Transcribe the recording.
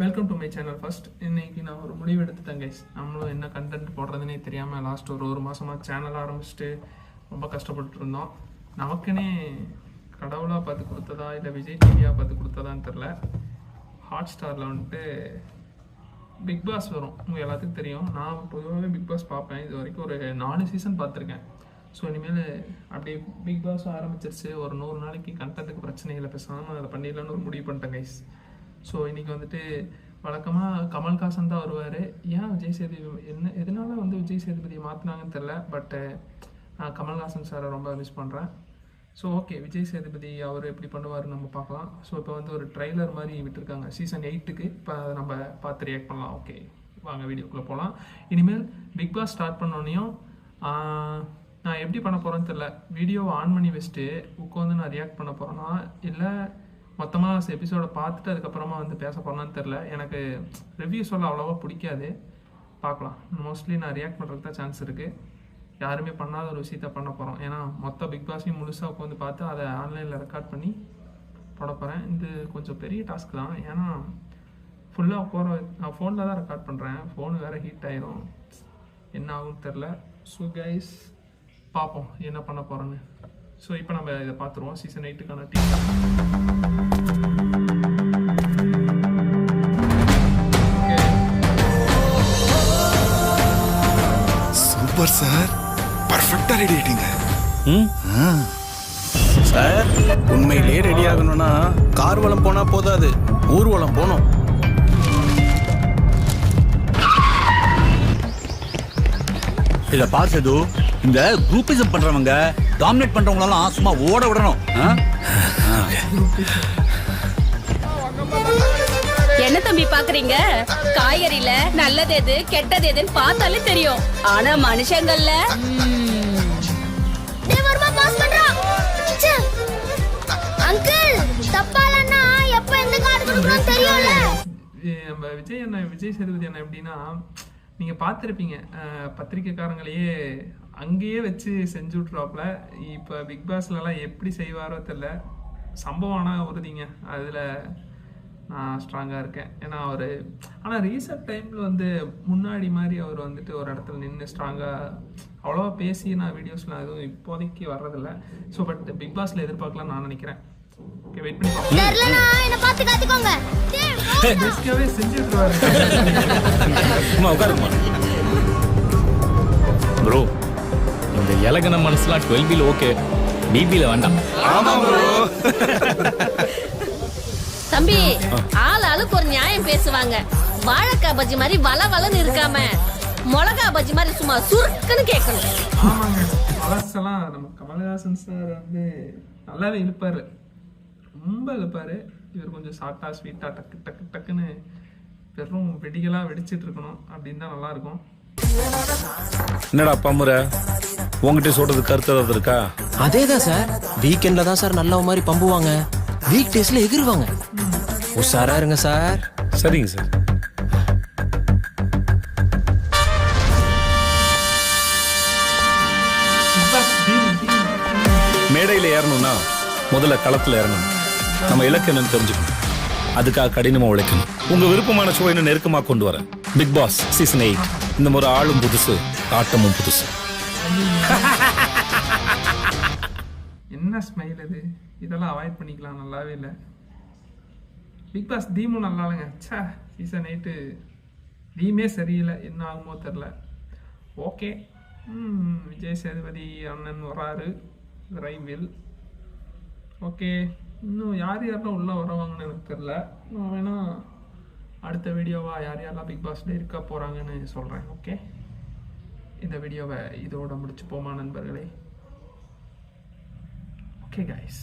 Welcome to my channel. First இன்னைக்கு நான் ஒரு முடிவு எடுத்துட்டேன் கைஸ். நம்மளும் என்ன கண்டென்ட் போடுறதுனே தெரியாமல் லாஸ்ட் ஒரு மாதமாக சேனல் ஆரம்பிச்சுட்டு ரொம்ப கஷ்டப்பட்டு இருந்தோம். நமக்குன்னே கடவுளாக பார்த்து கொடுத்ததா இல்லை விஜய் டிவியாக பார்த்து கொடுத்ததான்னு தெரில. ஹாட் ஸ்டாரில் வந்துட்டு பிக் பாஸ் வரும், உங்கள் எல்லாத்துக்கும் தெரியும். நான் பொதுவாகவே பிக் பாஸ் பார்ப்பேன். இது வரைக்கும் ஒரு 4 சீசன் பார்த்துருக்கேன். ஸோ இனிமேல் அப்படியே பிக் பாஸ் ஆரம்பிச்சிருச்சு. ஒரு 100 நாளைக்கு கண்டென்ட்டுக்கு பிரச்சனை இல்லை, பேசாமல் அதை பண்ணிடலான்னு ஒரு முடிவு பண்ணிட்டேன் கைஸ். ஸோ இன்றைக்கி வந்துட்டு வழக்கமாக கமல்ஹாசன் தான் வருவார். ஏன் விஜய் சேதுபதி எதனால வந்து விஜய் சேதுபதியை மாற்றினாங்கன்னு தெரில. பட்டு நான் கமல்ஹாசன் சாரை ரொம்ப மிஸ் பண்ணுறேன். ஸோ ஓகே, விஜய் சேதுபதி அவர் எப்படி பண்ணுவார் நம்ம பார்க்கலாம். ஸோ இப்போ வந்து ஒரு ட்ரைலர் மாதிரி விட்டுருக்காங்க சீசன் 8க்கு. இப்போ அதை நம்ம பார்த்து ரியாக்ட் பண்ணலாம். ஓகே, வாங்க வீடியோக்குள்ளே போகலாம். இனிமேல் பிக் பாஸ் ஸ்டார்ட் பண்ணோன்னையும் நான் எப்படி பண்ண போகிறேன்னு தெரில. வீடியோவை ஆன் பண்ணி வச்சுட்டு உட்காந்து நான் ரியாக்ட் பண்ண போகிறேன்னா இல்லை மொத்தமாக எபிசோடை பார்த்துட்டு அதுக்கப்புறமா வந்து பேச போகிறேன்னு தெரில. எனக்கு ரிவ்யூ சொல்ல அவ்வளோவா பிடிக்காது. பார்க்கலாம். மோஸ்ட்லி நான் ரியாக்ட் பண்ணுறதுக்கு தான் சான்ஸ் இருக்குது. யாருமே பண்ணாத ஒரு விஷயத்த பண்ண போகிறோம். ஏன்னா மொத்த பிக் பாஸையும் முழுசாக உட்காந்து பார்த்து அதை ஆன்லைனில் ரெக்கார்ட் பண்ணி போட போகிறேன். இது கொஞ்சம் பெரிய டாஸ்க் தான். ஏன்னா ஃபுல்லாக போகிற நான் ஃபோனில் தான் ரெக்கார்ட் பண்ணுறேன். ஃபோனு வேறு ஹீட் ஆயிரும், என்ன ஆகும்னு தெரில. ஸோ கைஸ் பார்ப்போம் என்ன பண்ண போகிறேன்னு. ஸோ இப்போ நம்ம இதை பார்த்துருவோம். சீசன் 8க்கான டீம். சூப்பர் சார், பர்ஃபெக்ட்டா ரெடி ஆயிட்டீங்க. சார், உண்மையிலேயே ரெடி ஆகணும்னா கார்வலம் போனா போதாது, ஊர்வலம் போகணும். இத பார்த்தது இந்த குரூப்பிசம் பண்றவங்க டாமினேட் பண்றவங்களெல்லாம் சும்மா ஓட விடணும். என்ன தம்பி பாக்குறீங்க? காய்கறில நல்லது எது கெட்டது எதுன்னு பார்த்தாலே தெரியும். ஆனா மனுஷங்கள்ல விஜய் சேதுபதி அண்ணா எப்படின்னா, நீங்கள் பார்த்துருப்பீங்க பத்திரிக்கைக்காரங்களையே அங்கேயே வச்சு செஞ்சு விட்ருவாப்புல. இப்போ பிக் பாஸ்லலாம் எப்படி செய்வாரோ தெரில. சம்பவம் ஆனால் உறுதிங்க, அதில் நான் ஸ்ட்ராங்காக இருக்கேன். ஏன்னா அவர் ஆனால் ரீசெண்ட் டைமில் வந்து முன்னாடி மாதிரி அவர் வந்துட்டு ஒரு இடத்துல நின்று ஸ்ட்ராங்காக அவ்வளோவா பேசி நான் வீடியோஸ்லாம் எதுவும் இப்போதைக்கு வர்றதில்ல. ஸோ பட் பிக் பாஸில் எதிர்பார்க்கலாம் நான் நினைக்கிறேன். ஓகே, வெயிட் பண்ணி பார்ப்போம். பெஸ்ட்டாகவே செஞ்சுட்ருவாரு. ப்ரோ, இந்த இலகன மனசுலாம் 12 ஓகே, பிபில வேண்டாம். தம்பி, ஆளுக்கு ஒரு நியாயம் பேசுவாங்க. வாழைக்காய் பஜ்ஜி மாதிரி வளவளன்னு இருக்காம மிளகா பஜ்ஜி மாதிரி சும்மா சுருக்குன்னு கேட்கணும். ஆமாங்க, பழசெல்லாம் நம்ம கமல்ஹாசன் சார் வந்து நல்லாவே இழுப்பாரு, ரொம்ப இழுப்பாரு. இவர் கொஞ்சம் சாட்டா ஸ்வீட்டா டக்கு டக்கு டக்குன்னு வெறும் வெடிகளாக வெடிச்சிட்டு இருக்கணும் அப்படின்னு தான் நல்லா இருக்கும். என்னடா பம்புற, உங்ககிட்ட சொல்றது கருத்து ஏதாவது இருக்கா? அதேதான் சார், வீக்கெண்ட்ல தான் சார் நல்ல மாதிரி பம்புவாங்க, வீக் டேஸ்ல எகிருவாங்க. உஷாரா இருங்க சார். சரிங்க சார். மேடையில் ஏறணும்னா முதல்ல களத்தில் ஏறணும். நம்ம இலக்கு என்னன்னு தெரிஞ்சுக்கணும். அதுக்காக கடினமா உழைக்கணும். உங்க விருப்பமான ஷோ இன்னும் நெருக்கமா கொண்டு வர பிக் பாஸ் சீசன் 8. இந்த முறை ஆளும் புதுசு, ஆட்டமும் புதுசு. என்ன ஸ்மைல் அது, இதெல்லாம் அவாய்ட் பண்ணிக்கலாம். நல்லாவே இல்லை. பிக் பாஸ் தீமும் நல்லா இல்லைங்க. சீசன் 8 தீமே சரியில்லை, என்ன ஆகுமோ தெரில. ஓகே, விஜய் சேதுபதி அண்ணன் வராரு, ரைவில். ஓகே, இன்னும் யாரெல்லாம் உள்ளே வருவாங்கன்னு எனக்கு தெரில. நான் வேணா அடுத்த வீடியோவா யாரெல்லாம் பிக் பாஸ்ல இருக்க போகிறாங்கன்னு சொல்கிறேன். ஓகே, இந்த வீடியோவை இதோட முடிச்சு போமா நண்பர்களே. Okay guys,